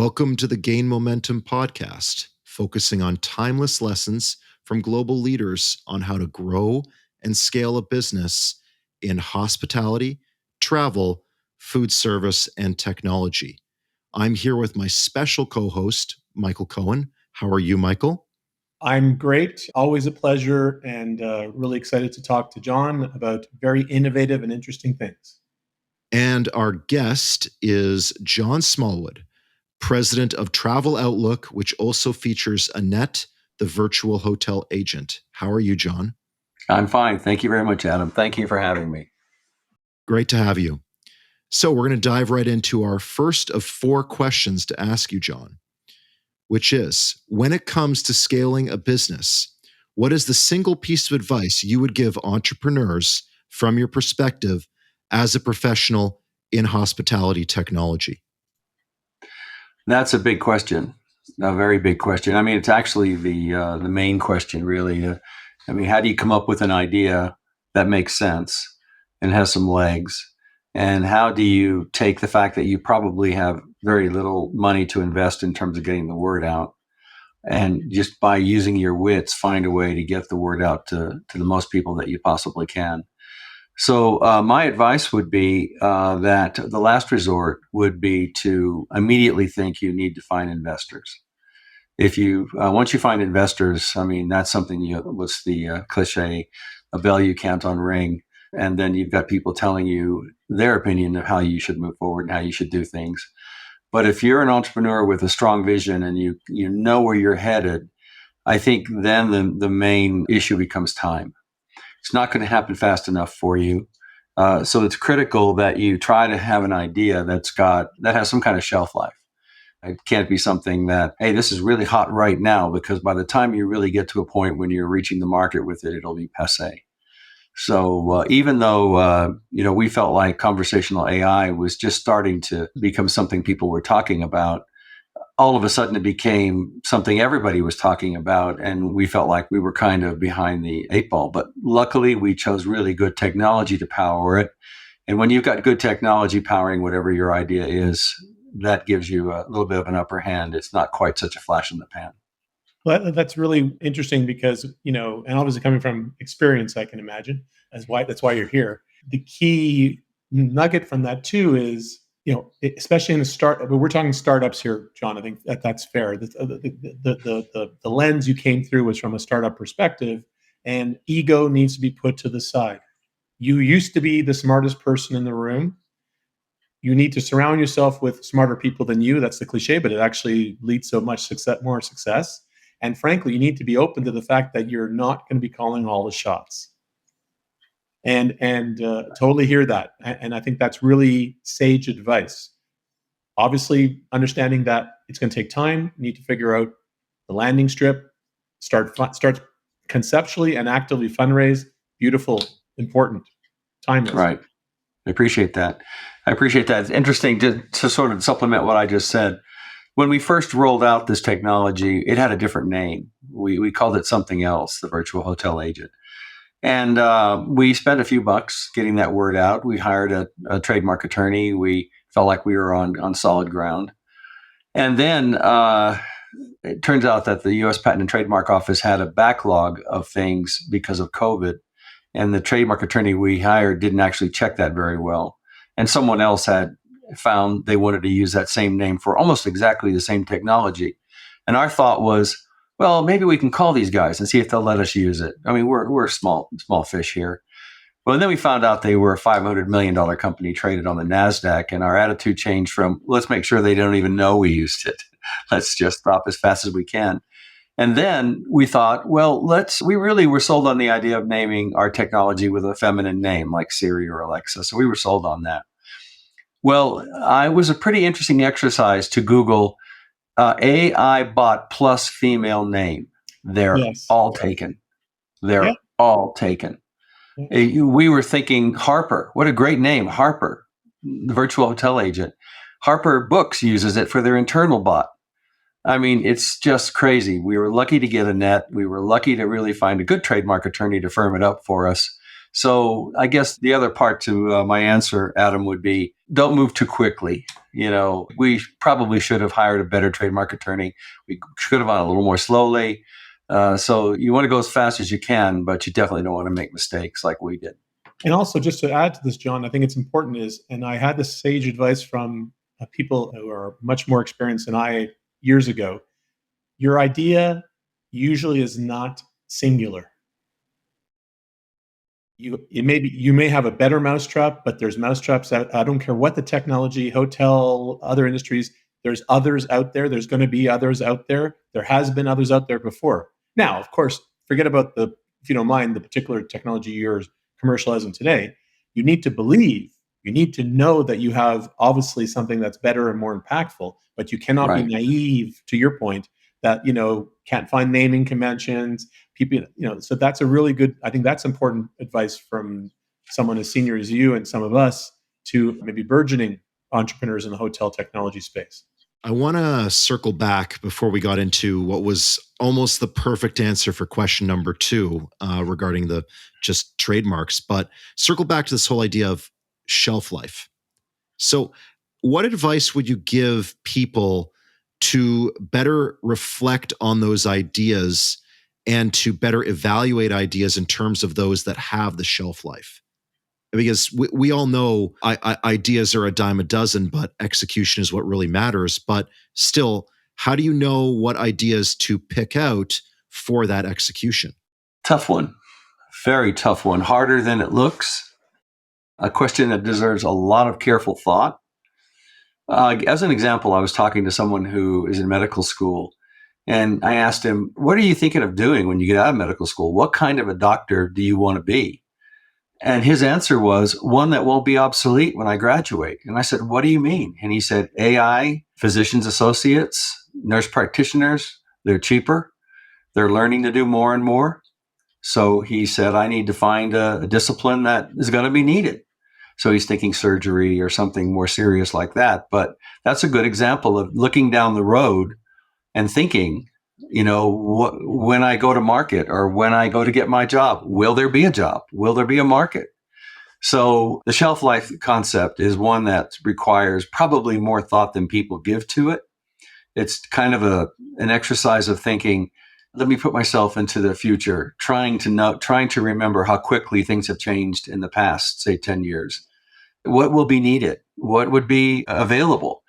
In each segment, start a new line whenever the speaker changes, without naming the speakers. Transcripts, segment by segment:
Welcome to the Gain Momentum podcast, focusing on timeless lessons from global leaders on how to grow and scale a business in hospitality, travel, food service, and technology. I'm here with my special co-host, Michael Cohen. How are you, Michael?
I'm great. Always a pleasure, and really excited to talk to John about very innovative and interesting things.
And our guest is John Smallwood, president of Travel Outlook, which also features Annette, the virtual hotel agent. How are you, John?
I'm fine. Thank you very much, Adam. Thank you for having me.
Great to have you. So we're going to dive right into our first of 4 questions to ask you, John, which is, when it comes to scaling a business, what is the single piece of advice you would give entrepreneurs from your perspective as a professional in hospitality technology?
That's a big question, a very big question. I mean, it's actually the main question, really. How do you come up with an idea that makes sense and has some legs? And how do you take the fact that you probably have very little money to invest in terms of getting the word out, and just by using your wits, find a way to get the word out to the most people that you possibly can? So my advice would be that the last resort would be to immediately think you need to find investors. If you once you find investors, that's something what's the cliche, a bell you can't unring, and then you've got people telling you their opinion of how you should move forward and how you should do things. But if you're an entrepreneur with a strong vision and you know where you're headed, I think then the main issue becomes time. It's not going to happen fast enough for you. So it's critical that you try to have an idea that has some kind of shelf life. It can't be something that, hey, this is really hot right now, because by the time you really get to a point when you're reaching the market with it, it'll be passé. So even though, we felt like conversational AI was just starting to become something people were talking about, all of a sudden it became something everybody was talking about, and we felt like we were kind of behind the 8 ball. But luckily, we chose really good technology to power it. And when you've got good technology powering whatever your idea is, that gives you a little bit of an upper hand. It's not quite such a flash in the pan.
Well, that's really interesting because, and obviously coming from experience, I can imagine that's why you're here. The key nugget from that too is, especially in a start, but we're talking startups here, John. I think that's fair. The lens you came through was from a startup perspective, and ego needs to be put to the side. You used to be the smartest person in the room. You need to surround yourself with smarter people than you. That's the cliche, but it actually leads to more success. And frankly, you need to be open to the fact that you're not going to be calling all the shots. And totally hear that. And I think that's really sage advice. Obviously, understanding that it's going to take time. You need to figure out the landing strip, start conceptually and actively fundraise. Beautiful, important, timeless.
Right. I appreciate that. It's interesting to sort of supplement what I just said. When we first rolled out this technology, it had a different name. We called it something else, the virtual hotel agent. And we spent a few bucks getting that word out. We hired a trademark attorney. We felt like we were on solid ground. And then it turns out that the U.S. Patent and Trademark Office had a backlog of things because of COVID. And the trademark attorney we hired didn't actually check that very well. And someone else had found they wanted to use that same name for almost exactly the same technology. And our thought was, well, maybe we can call these guys and see if they'll let us use it. We're a small fish here. Well, and then we found out they were a $500 million company traded on the NASDAQ, and our attitude changed from, let's make sure they don't even know we used it. Let's just stop as fast as we can. And then we thought, well, we really were sold on the idea of naming our technology with a feminine name like Siri or Alexa. So we were sold on that. Well, it was a pretty interesting exercise to Google AI bot plus female name. They're all taken. They're all taken. We were thinking Harper. What a great name, Harper, the virtual hotel agent. Harper Books uses it for their internal bot. It's just crazy. We were lucky to get Annette. We were lucky to really find a good trademark attorney to firm it up for us. So I guess the other part to my answer, Adam, would be don't move too quickly. We probably should have hired a better trademark attorney. We should have gone a little more slowly. So you want to go as fast as you can, but you definitely don't want to make mistakes like we did.
And also, just to add to this, John, I think it's important and I had this sage advice from people who are much more experienced than I years ago. Your idea usually is not singular. You may have a better mousetrap, but there's mousetraps out. I don't care what the technology, hotel, other industries. There's others out there. There's going to be others out there. There has been others out there before. Now, of course, forget about if you don't mind, the particular technology you're commercializing today. You need to believe. You need to know that you have obviously something that's better and more impactful. But you cannot
Right.
be naive to your point that can't find naming conventions. People, so that's a really good. I think that's important advice from someone as senior as you and some of us to maybe burgeoning entrepreneurs in the hotel technology space.
I want to circle back before we got into what was almost the perfect answer for question number 2 regarding the just trademarks, but circle back to this whole idea of shelf life. So, what advice would you give people to better reflect on those ideas and to better evaluate ideas in terms of those that have the shelf life? Because we all know ideas are a dime a dozen, but execution is what really matters. But still, how do you know what ideas to pick out for that execution?
Tough one. Very tough one. Harder than it looks. A question that deserves a lot of careful thought. As an example, I was talking to someone who is in medical school, and I asked him, "What are you thinking of doing when you get out of medical school? What kind of a doctor do you want to be?" And his answer was, "One that won't be obsolete when I graduate." And I said, "What do you mean?" And he said, "AI, physicians associates, nurse practitioners, they're cheaper. They're learning to do more and more." So he said, "I need to find a discipline that is going to be needed." So he's thinking surgery or something more serious like that. But that's a good example of looking down the road and thinking, when I go to market or when I go to get my job, will there be a job? Will there be a market? So the shelf life concept is one that requires probably more thought than people give to it. It's kind of an exercise of thinking, let me put myself into the future, trying to remember how quickly things have changed in the past, say 10 years. What will be needed? What would be available?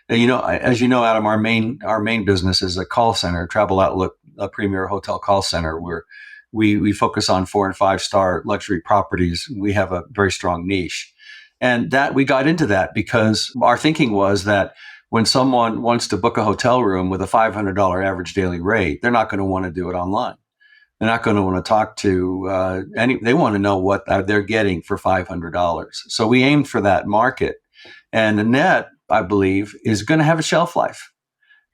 As you know, Adam, our main business is a call center, Travel Outlook, a premier hotel call center, where we focus on 4 and 5 star luxury properties. We have a very strong niche, and that we got into that because our thinking was that when someone wants to book a hotel room with a $500 average daily rate, they're not going to want to do it online. They're not going to want to talk to they want to know what they're getting for $500. So we aimed for that market. And Annette, I believe, is going to have a shelf life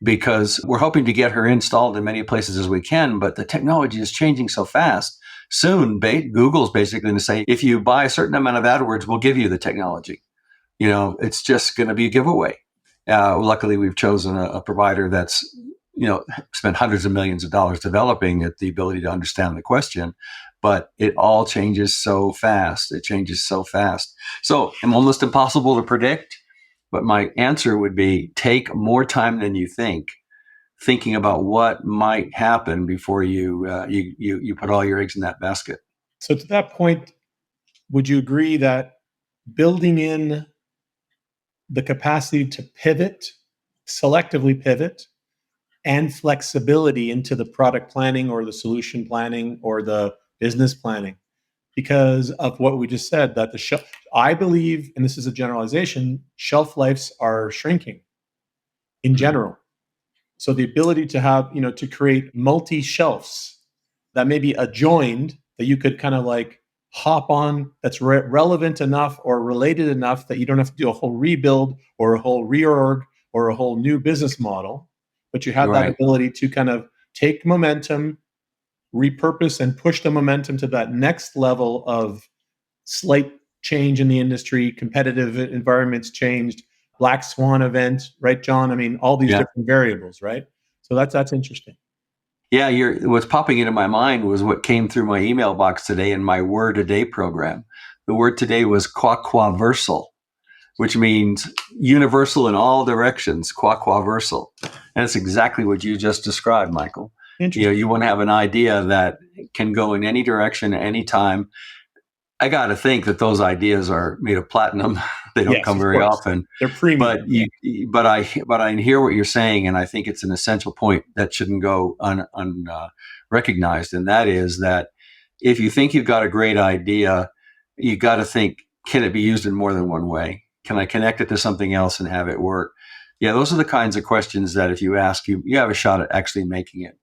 because we're hoping to get her installed in many places as we can. But the technology is changing so fast. Soon, Google's basically going to say, if you buy a certain amount of AdWords, we'll give you the technology. It's just going to be a giveaway. Luckily, we've chosen a provider that's spent hundreds of millions of dollars developing it, the ability to understand the question, but it all changes so fast. It changes so fast. So it's almost impossible to predict, but my answer would be take more time than you think, thinking about what might happen before you put all your eggs in that basket.
So to that point, would you agree that building in the capacity to selectively pivot, and flexibility into the product planning or the solution planning or the business planning, because of what we just said, that I believe, and this is a generalization, shelf lives are shrinking in general. So the ability to have, to create multi shelves that may be adjoined, that you could kind of like hop on, that's relevant enough or related enough that you don't have to do a whole rebuild or a whole reorg or a whole new business model, but you have that ability to kind of take momentum, repurpose and push the momentum to that next level of slight change in the industry, competitive environments changed, black swan event, right, John? I mean, all these different variables, right? So that's interesting.
Yeah, what's popping into my mind was what came through my email box today in my Word a Day program. The word today was quaquaversal. which means universal in all directions, qua-versal. And it's exactly what you just described, Michael. You want to have an idea that can go in any direction, anytime. I got to think that those ideas are made of platinum. They don't come very often.
They're premium.
But I hear what you're saying, and I think it's an essential point that shouldn't go unrecognized. And that is that if you think you've got a great idea, you got to think, can it be used in more than one way? Can I connect it to something else and have it work? Yeah, those are the kinds of questions that if you ask, you have a shot at actually making it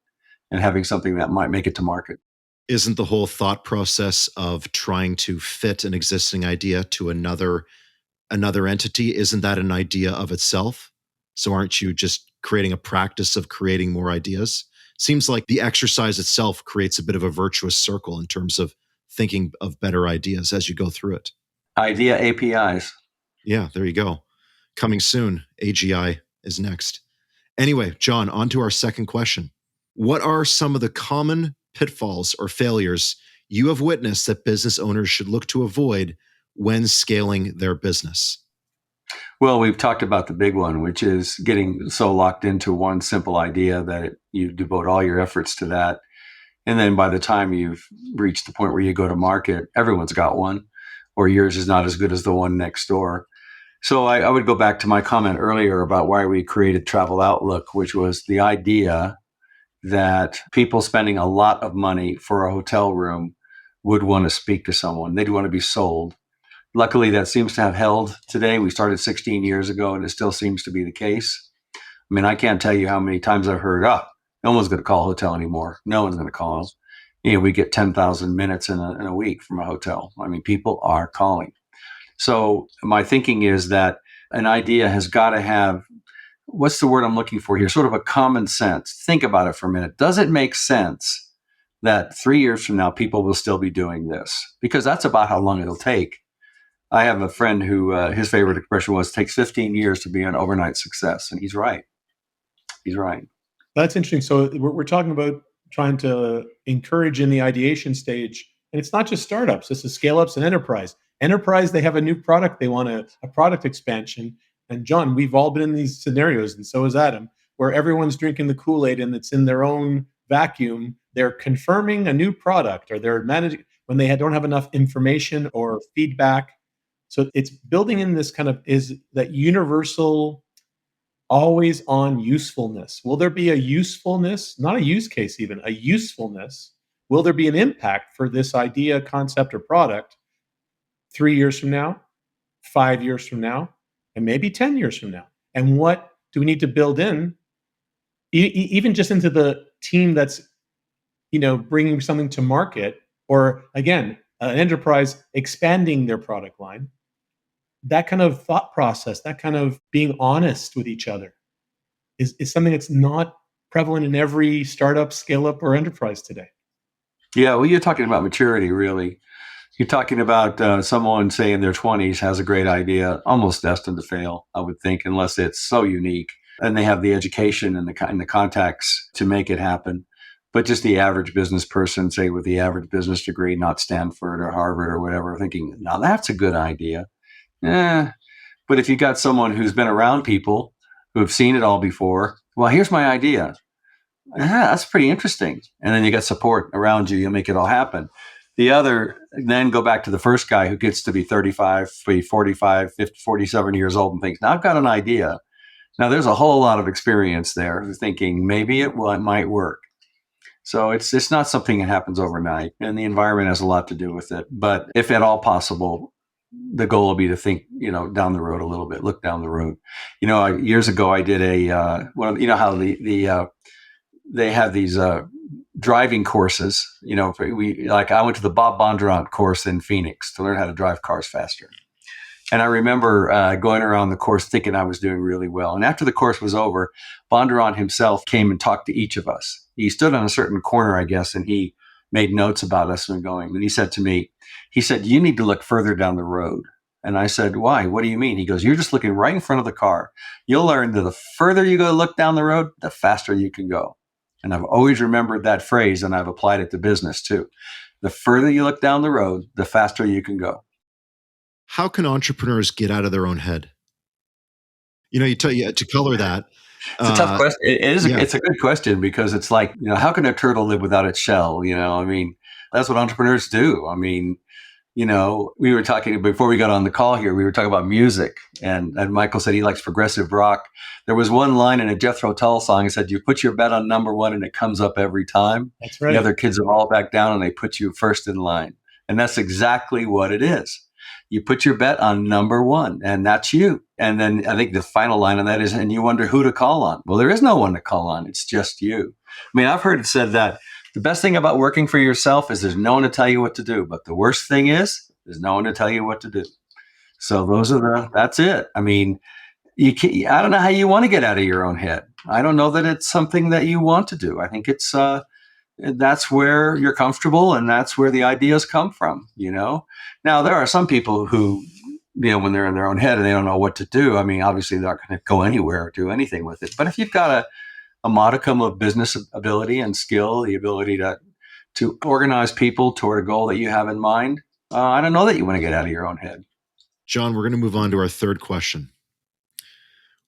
and having something that might make it to market.
Isn't the whole thought process of trying to fit an existing idea to another entity, isn't that an idea of itself? So aren't you just creating a practice of creating more ideas? Seems like the exercise itself creates a bit of a virtuous circle in terms of thinking of better ideas as you go through it.
Idea APIs.
Yeah, there you go. Coming soon, AGI is next. Anyway, John, on to our second question. What are some of the common pitfalls or failures you have witnessed that business owners should look to avoid when scaling their business?
Well, we've talked about the big one, which is getting so locked into one simple idea that you devote all your efforts to that. And then by the time you've reached the point where you go to market, everyone's got one, or yours is not as good as the one next door. So I would go back to my comment earlier about why we created Travel Outlook, which was the idea that people spending a lot of money for a hotel room would want to speak to someone. They'd want to be sold. Luckily, that seems to have held today. We started 16 years ago, and it still seems to be the case. I mean, I can't tell you how many times I've heard, no one's going to call a hotel anymore. No one's going to call us. We get 10,000 minutes in a week from a hotel. I mean, people are calling. So my thinking is that an idea has got to have, what's the word I'm looking for here? Sort of a common sense. Think about it for a minute. Does it make sense that 3 years from now, people will still be doing this? Because that's about how long it'll take. I have a friend who his favorite expression was, takes 15 years to be an overnight success. And he's right. He's right.
That's interesting. So we're talking about trying to encourage in the ideation stage. And it's not just startups. This is scale-ups and enterprise. Enterprise, they have a new product. They want a product expansion. And John, we've all been in these scenarios, and so is Adam, where everyone's drinking the Kool-Aid and it's in their own vacuum. They're confirming a new product, or they're managing when they don't have enough information or feedback. So it's building in this kind of is that universal, always on usefulness. Will there be a usefulness, not a use case even, a usefulness? Will there be an impact for this idea, concept, or product 3 years from now, 5 years from now, and maybe 10 years from now? And what do we need to build in, even just into the team that's, bringing something to market, or again, an enterprise expanding their product line? That kind of thought process, that kind of being honest with each other is something that's not prevalent in every startup, scale up, or enterprise today.
Yeah, well, you're talking about maturity, really. You're talking about someone, say, in their 20s has a great idea, almost destined to fail, I would think, unless it's so unique. And they have the education and the contacts to make it happen. But just the average business person, say, with the average business degree, not Stanford or Harvard or whatever, thinking, now that's a good idea. But if you got someone who's been around people who have seen it all before, well, here's my idea. That's pretty interesting. And then you got support around you. You'll make it all happen. The other, then go back to the first guy who gets to be 35, 45, 50, 47 years old and thinks, now I've got an idea. Now there's a whole lot of experience there thinking maybe it might work. So it's not something that happens overnight, and the environment has a lot to do with it. But if at all possible, the goal will be to think, down the road a little bit, look down the road. Years ago I did how they have these driving courses. I went to the Bob Bondurant course in Phoenix to learn how to drive cars faster. And I remember going around the course thinking I was doing really well. And after the course was over, Bondurant himself came and talked to each of us. He stood on a certain corner, I guess, and he made notes about us and going. And he said to me, you need to look further down the road. And I said, why? What do you mean? He goes, you're just looking right in front of the car. You'll learn that the further you go look down the road, the faster you can go. And I've always remembered that phrase, and I've applied it to business too. The further you look down the road, the faster you can go.
How can entrepreneurs get out of their own head? To color that.
It's a tough question.
Yeah.
It's a good question because it's like, how can a turtle live without its shell? I mean, that's what entrepreneurs do. I mean, we were talking before we got on the call here, we were talking about music and Michael said he likes progressive rock. There was one line in a Jethro Tull song that said, you put your bet on number one and it comes up every time.
That's right.
The other kids have all back down and they put you first in line. And that's exactly what it is. You put your bet on number one and that's you. And then I think the final line on that is, and you wonder who to call on. Well, there is no one to call on. It's just you. I mean, I've heard it said that the best thing about working for yourself is there's no one to tell you what to do. But the worst thing is there's no one to tell you what to do. So that's it. I mean, I don't know how you want to get out of your own head. I don't know that it's something that you want to do. I think it's, that's where you're comfortable and that's where the ideas come from, Now, there are some people who, when they're in their own head and they don't know what to do, I mean, obviously they're not going to go anywhere or do anything with it. But if you've got a modicum of business ability and skill, the ability to organize people toward a goal that you have in mind, I don't know that you want to get out of your own head.
John, we're going to move on to our third question.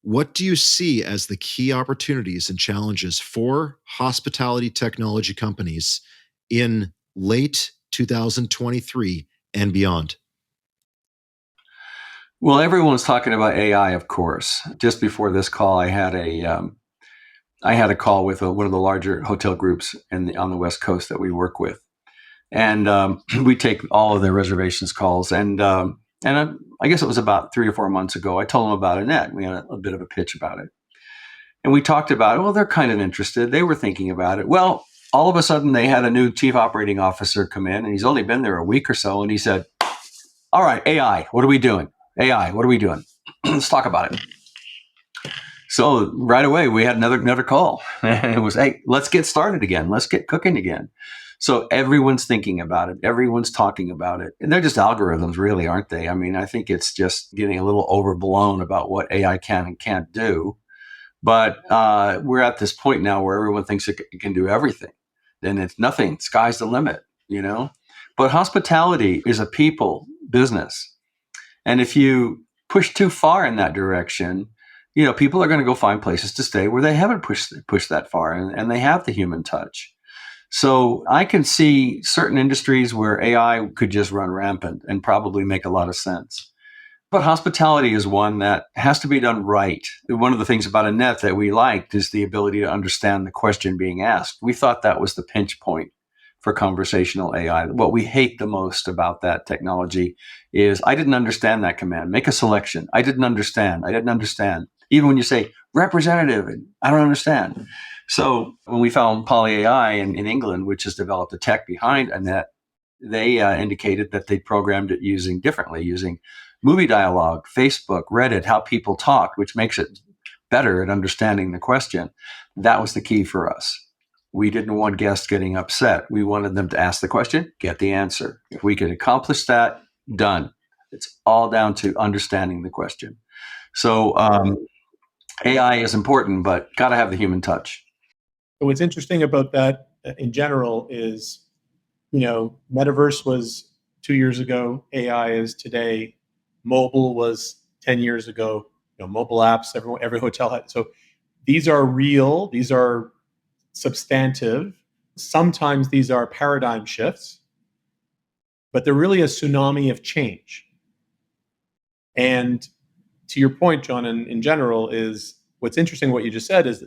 What do you see as the key opportunities and challenges for hospitality technology companies in late 2023 and beyond?
Well, everyone's talking about AI, of course. Just before this call, I had a call with one of the larger hotel groups on the West Coast that we work with, and we take all of their reservations calls. And I guess it was about 3 or 4 months ago. I told them about Annette. We had a bit of a pitch about it, and we talked about it. Well, they're kind of interested. They were thinking about it. Well, all of a sudden, they had a new chief operating officer come in, and he's only been there a week or so, and he said, "All right, AI, what are we doing? AI, what are we doing? Let's talk about it." So right away, we had another call. And it was, hey, let's get started again. Let's get cooking again. So everyone's thinking about it. Everyone's talking about it. And they're just algorithms, really, aren't they? I mean, I think it's just getting a little overblown about what AI can and can't do. But we're at this point now where everyone thinks it can do everything. Then it's nothing. Sky's the limit, But hospitality is a people business. And if you push too far in that direction, people are going to go find places to stay where they haven't pushed that far and they have the human touch. So I can see certain industries where AI could just run rampant and probably make a lot of sense. But hospitality is one that has to be done right. One of the things about Annette that we liked is the ability to understand the question being asked. We thought that was the pinch point for conversational AI. What we hate the most about that technology is, I didn't understand that command. Make a selection. I didn't understand. Even when you say representative, I don't understand. So when we found Poly AI in England, which has developed a tech behind Annette, they indicated that they programmed it using movie dialogue, Facebook, Reddit, how people talk, which makes it better at understanding the question. That was the key for us. We didn't want guests getting upset. We wanted them to ask the question, get the answer. If we could accomplish that, done. It's all down to understanding the question. So AI is important, but got to have the human touch.
What's interesting about that in general is, metaverse was 2 years ago. AI is today. Mobile was 10 years ago. Mobile apps, every hotel had. So these are real. These are substantive. Sometimes these are paradigm shifts, but they're really a tsunami of change. And to your point, John, in general, is what's interesting, what you just said is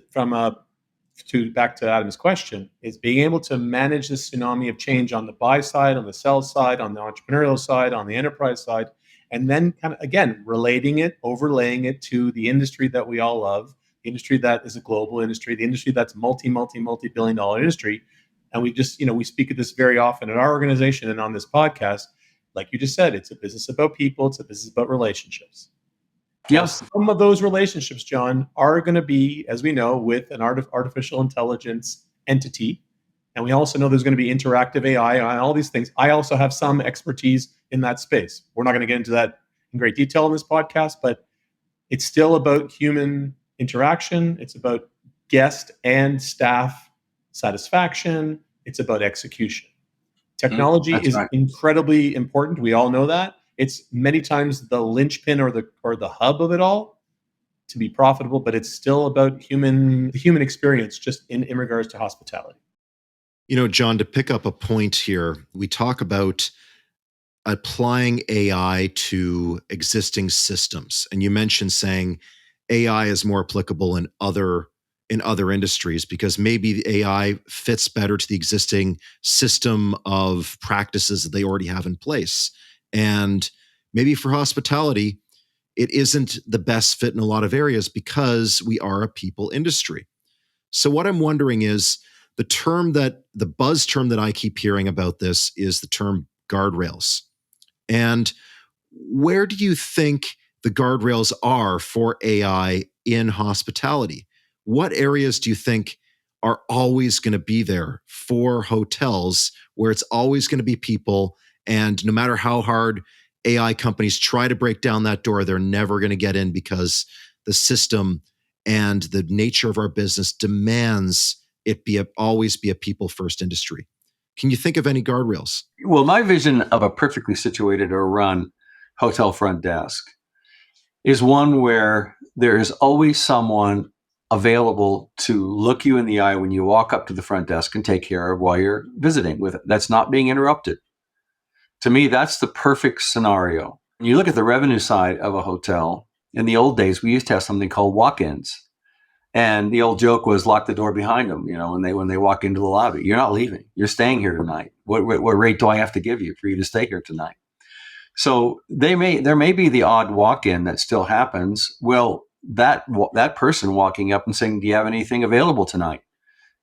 back to Adam's question, is being able to manage this tsunami of change on the buy side, on the sell side, on the entrepreneurial side, on the enterprise side, and then kind of, again, overlaying it to the industry that we all love, the industry that is a global industry, the industry that's multi-billion dollar industry. And we just, we speak of this very often in our organization and on this podcast. Like you just said, it's a business about people. It's a business about relationships.
Yes.
Now, some of those relationships, John, are going to be, as we know, with an artificial intelligence entity. And we also know there's going to be interactive AI and all these things. I also have some expertise in that space. We're not going to get into that in great detail in this podcast, but it's still about human interaction. It's about guest and staff satisfaction. It's about execution. Technology is incredibly important. We all know that. It's many times the linchpin or the hub of it all to be profitable, but it's still about the human experience just in regards to hospitality.
John, to pick up a point here, we talk about applying AI to existing systems. And you mentioned saying AI is more applicable in other industries because maybe the AI fits better to the existing system of practices that they already have in place. And maybe for hospitality, it isn't the best fit in a lot of areas because we are a people industry. So what I'm wondering is the buzz term that I keep hearing about this is the term guardrails. And where do you think the guardrails are for AI in hospitality? What areas do you think are always going to be there for hotels where it's always going to be people? And no matter how hard AI companies try to break down that door, they're never going to get in because the system and the nature of our business demands always be a people first industry. Can you think of any guardrails?
Well, my vision of a perfectly situated or run hotel front desk is one where there is always someone available to look you in the eye when you walk up to the front desk and take care of while you're visiting with it. That's not being interrupted. To me, that's the perfect scenario. When you look at the revenue side of a hotel, in the old days, we used to have something called walk-ins. And the old joke was lock the door behind them, when they walk into the lobby. You're not leaving. You're staying here tonight. What rate do I have to give you for you to stay here tonight? So there may be the odd walk-in that still happens. Well, that person walking up and saying, "Do you have anything available tonight?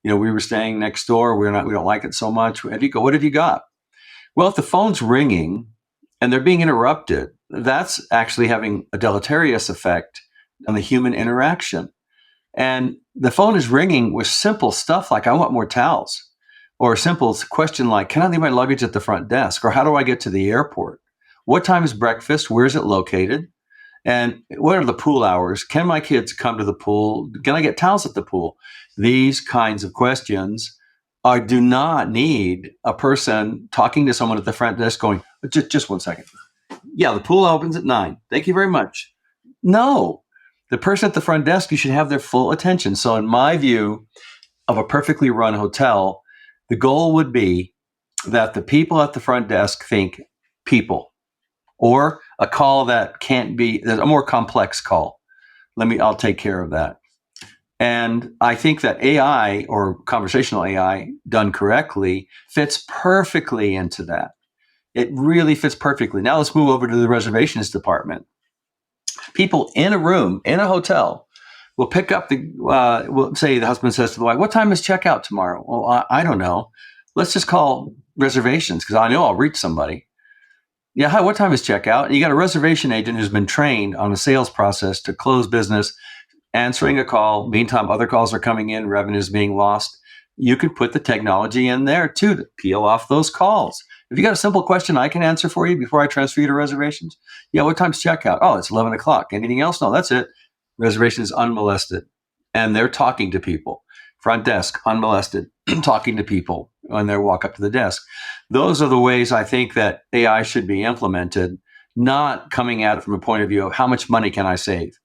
We were staying next door. We don't like it so much. What have you got?" Well, if the phone's ringing and they're being interrupted, that's actually having a deleterious effect on the human interaction. And the phone is ringing with simple stuff like, "I want more towels," or a simple question like, "Can I leave my luggage at the front desk?" Or "How do I get to the airport? What time is breakfast? Where is it located? And what are the pool hours? Can my kids come to the pool? Can I get towels at the pool?" These kinds of questions do not need a person talking to someone at the front desk going, just 1 second. "Yeah, the pool opens at 9. Thank you very much." No. The person at the front desk, you should have their full attention. So in my view of a perfectly run hotel, the goal would be that the people at the front desk think people, or a call that can't be a more complex call. I'll take care of that. And I think that AI or conversational AI done correctly fits perfectly into that. It really fits perfectly. Now let's move over to the reservations department. People in a room, in a hotel, will pick up we'll say the husband says to the wife, "What time is checkout tomorrow?" "Well, I don't know. Let's just call reservations because I know I'll reach somebody." "Yeah, hi, what time is checkout?" And you got a reservation agent who's been trained on a sales process to close business, answering a call. Meantime, other calls are coming in, revenue's being lost. You could put the technology in there too to peel off those calls. If you got a simple question I can answer for you before I transfer you to reservations. "Yeah, what time's checkout?" "Oh, it's 11 o'clock. Anything else?" "No, that's it." Reservation is unmolested. And they're talking to people. Front desk, unmolested, talking to people when they walk up to the desk. Those are the ways I think that AI should be implemented, not coming at it from a point of view of how much money can I save.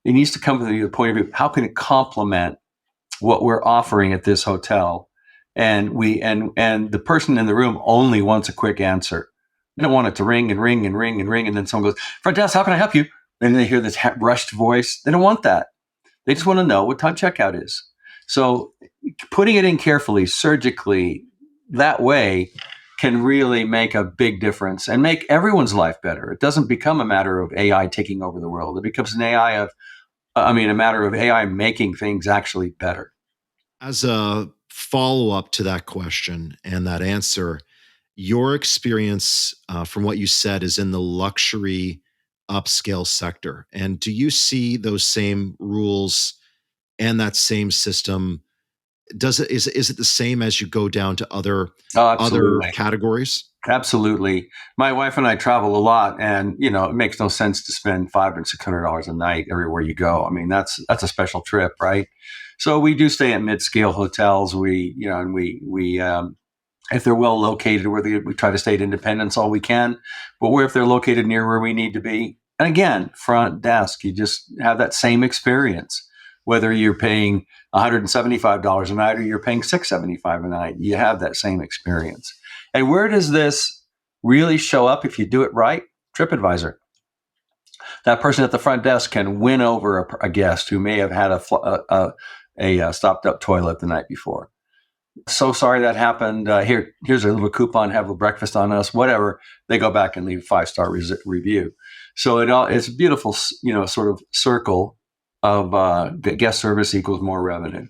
It needs to come from the point of view, how can it complement what we're offering at this hotel? And the person in the room only wants a quick answer. They don't want it to ring and ring and ring and ring. And then someone goes, "Front desk, how can I help you?" And they hear this rushed voice. They don't want that. They just want to know what time checkout is. So putting it in carefully, surgically, that way can really make a big difference and make everyone's life better. It doesn't become a matter of AI taking over the world. It becomes a matter of AI making things actually better.
As a follow up to that question and that answer, your experience from what you said is in the luxury upscale sector. And do you see those same rules and that same system? Is it the same as you go down to other categories?
Absolutely. My wife and I travel a lot, and it makes no sense to spend $500 and $600 a night everywhere you go. I mean, that's a special trip, right? So we do stay at mid-scale hotels. We If they're well located, we try to stay at Independence all we can, but if they're located near where we need to be, and again, front desk, you just have that same experience. Whether you're paying $175 a night or you're paying $675 a night, you have that same experience. And where does this really show up if you do it right? TripAdvisor. That person at the front desk can win over a guest who may have had a stopped up toilet the night before. So sorry that happened. Here's a little coupon. Have a breakfast on us. Whatever. They go back and leave a 5-star review. So it's a beautiful, sort of circle of guest service equals more revenue.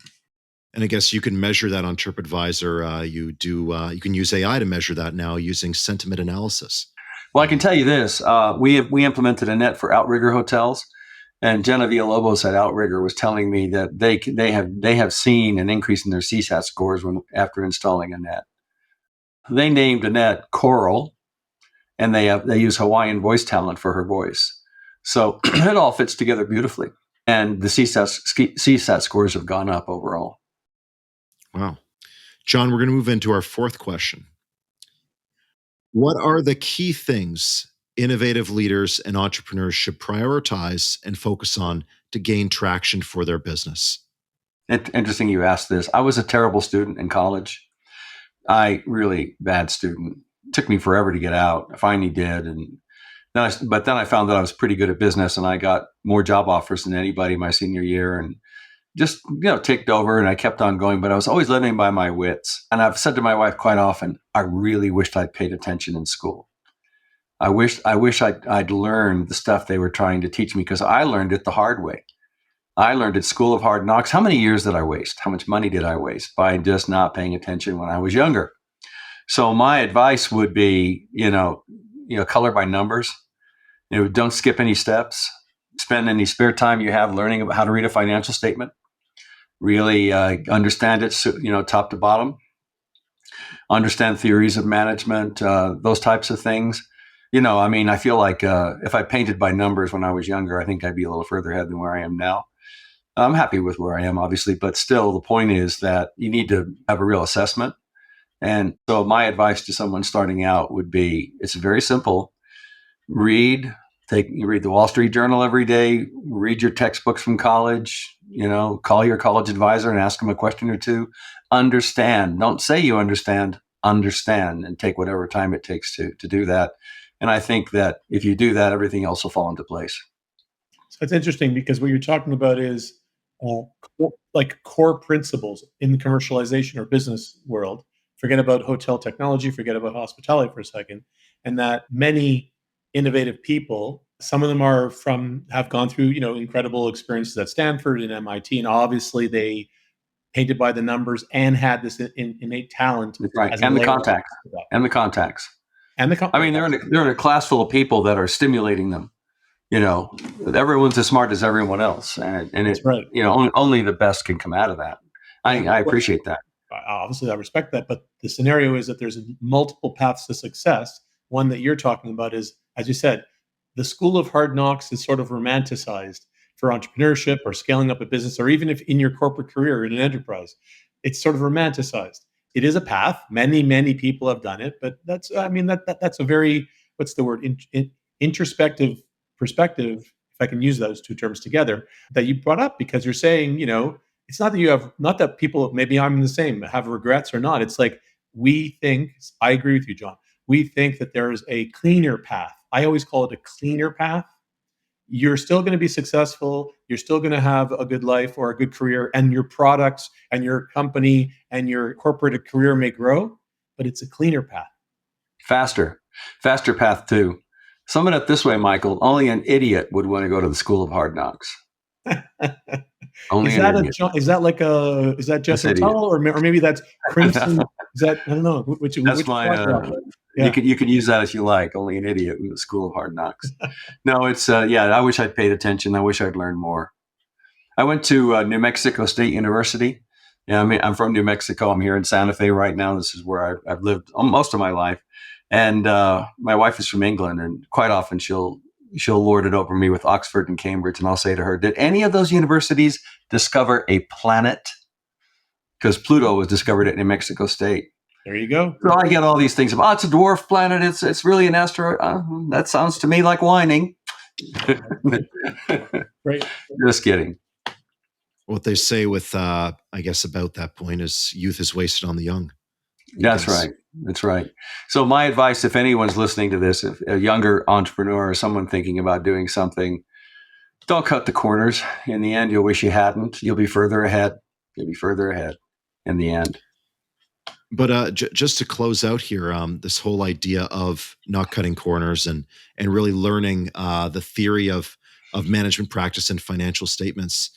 And I guess you can measure that on TripAdvisor. You can use AI to measure that now using sentiment analysis.
Well, I can tell you this: we implemented Annette for outrigger hotels. And Jenna Villalobos at Outrigger was telling me that they have seen an increase in their CSAT scores after installing Annette. They named Annette Coral, and they use Hawaiian voice talent for her voice. So it all fits together beautifully, and the CSAT scores have gone up overall.
Wow, John, we're going to move into our fourth question. What are the key things innovative leaders and entrepreneurs should prioritize and focus on to gain traction for their business?
Interesting you asked this. I was a terrible student in college. Really bad student. It took me forever to get out. I finally did. But then I found that I was pretty good at business, and I got more job offers than anybody my senior year, and just, ticked over, and I kept on going, but I was always living by my wits. And I've said to my wife quite often, I really wished I'd paid attention in school. I wish I'd learned the stuff they were trying to teach me, because I learned it the hard way. I learned at School of Hard Knocks. How many years did I waste? How much money did I waste by just not paying attention when I was younger? So my advice would be, color by numbers. Don't skip any steps. Spend any spare time you have learning about how to read a financial statement. Really understand it, top to bottom. Understand theories of management, those types of things. I feel like if I painted by numbers when I was younger, I think I'd be a little further ahead than where I am now. I'm happy with where I am, obviously, but still the point is that you need to have a real assessment. And so my advice to someone starting out would be, it's very simple. You read the Wall Street Journal every day, read your textbooks from college, call your college advisor and ask them a question or two. Understand. Don't say you understand and take whatever time it takes to do that. And I think that if you do that, everything else will fall into place.
So it's interesting because what you're talking about is core principles in the commercialization or business world. Forget about hotel technology, forget about hospitality for a second. And that many innovative people, some of them have gone through, incredible experiences at Stanford and MIT. And obviously they painted by the numbers and had this innate talent.
Right. And the contacts. I mean, they're in a class full of people that are stimulating them. Everyone's as smart as everyone else, and it's right. Only the best can come out of that. I appreciate that.
Obviously, I respect that, but the scenario is that there's multiple paths to success. One that you're talking about is, as you said, the School of Hard Knocks is sort of romanticized for entrepreneurship or scaling up a business, or even if in your corporate career in an enterprise, it's sort of romanticized. It is a path. Many, many people have done it, but that's a very, what's the word? Introspective perspective, if I can use those two terms together, that you brought up, because you're saying, it's not that people, maybe I'm the same, have regrets or not. It's like, I agree with you, John. We think that there is a cleaner path. I always call it a cleaner path. You're still going to be successful. You're still going to have a good life or a good career, and your products and your company and your corporate career may grow, but it's a cleaner path.
Faster path too. Sum it up this way, Michael: only an idiot would want to go to the School of Hard Knocks.
Only is that Jesse Tuttle or maybe that's Princeton? Is that, I don't know.
That's mine. Yeah. You can use that if you like. Only an idiot in the School of Hard Knocks. No, it's I wish I'd paid attention. I wish I'd learned more. I went to New Mexico State University. I'm from New Mexico. I'm here in Santa Fe right now. This is where I've lived most of my life. And my wife is from England, and quite often she'll lord it over me with Oxford and Cambridge, and I'll say to her, "Did any of those universities discover a planet?" Because Pluto was discovered at New Mexico State.
There you go.
So I get all these things about, it's a dwarf planet. It's really an asteroid. That sounds to me like whining.
Right.
Just kidding.
What they say with, I guess, about that point is youth is wasted on the young.
That's right. That's right. So my advice, if anyone's listening to this, if a younger entrepreneur or someone thinking about doing something, don't cut the corners. In the end, you'll wish you hadn't. You'll be further ahead. You'll be further ahead in the end.
But just to close out here, this whole idea of not cutting corners and really learning the theory of management practice and financial statements,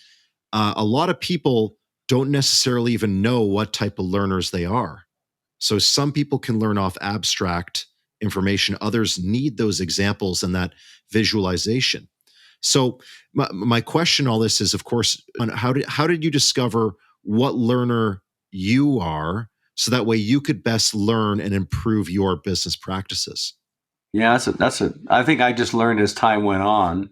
a lot of people don't necessarily even know what type of learners they are. So some people can learn off abstract information. Others need those examples and that visualization. So my question, all this is, of course, on how did you discover what learner you are, so that way you could best learn and improve your business practices?
Yeah, I think I just learned as time went on.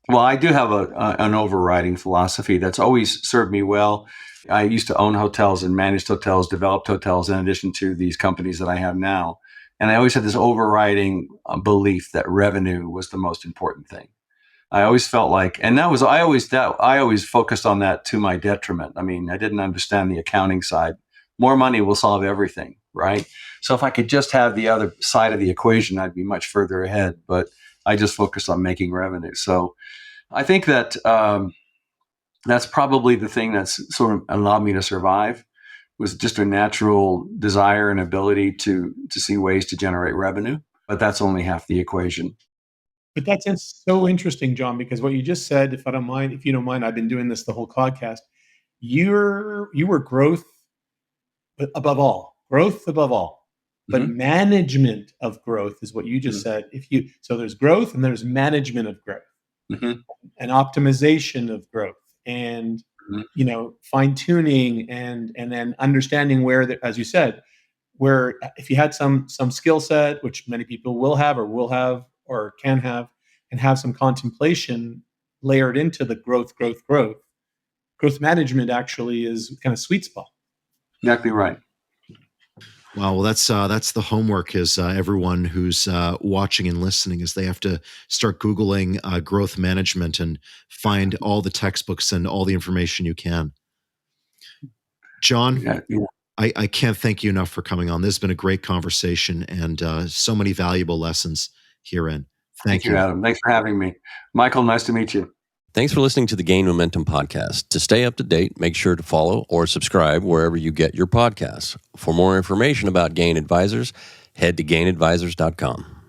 Well, I do have an overriding philosophy that's always served me well. I used to own hotels and managed hotels, developed hotels in addition to these companies that I have now. And I always had this overriding belief that revenue was the most important thing. I always felt like, and I always focused on that to my detriment. I mean, I didn't understand the accounting side. More money will solve everything, right? So if I could just have the other side of the equation, I'd be much further ahead. But I just focused on making revenue. So I think that that's probably the thing that's sort of allowed me to survive, was just a natural desire and ability to see ways to generate revenue. But that's only half the equation.
But that's so interesting, John, because what you just said, if you don't mind, I've been doing this the whole podcast. You were growth above all, but management of growth is what you just said. So there's growth and there's management of growth, and optimization of growth, and fine tuning, and then understanding where, as you said, where if you had some skill set, which many people will have or can have, and have some contemplation layered into the growth management actually is kind of sweet spot.
Exactly right.
Wow, well, that's the homework. Is everyone who's watching and listening, is they have to start Googling growth management and find all the textbooks and all the information you can. John,
Yeah.
I can't thank you enough for coming on. This has been a great conversation and so many valuable lessons herein. Thank you,
Adam. Thanks for having me. Michael, nice to meet you.
Thanks for listening to the Gain Momentum podcast. To stay up to date, make sure to follow or subscribe wherever you get your podcasts. For more information about Gain Advisors, head to gainadvisors.com.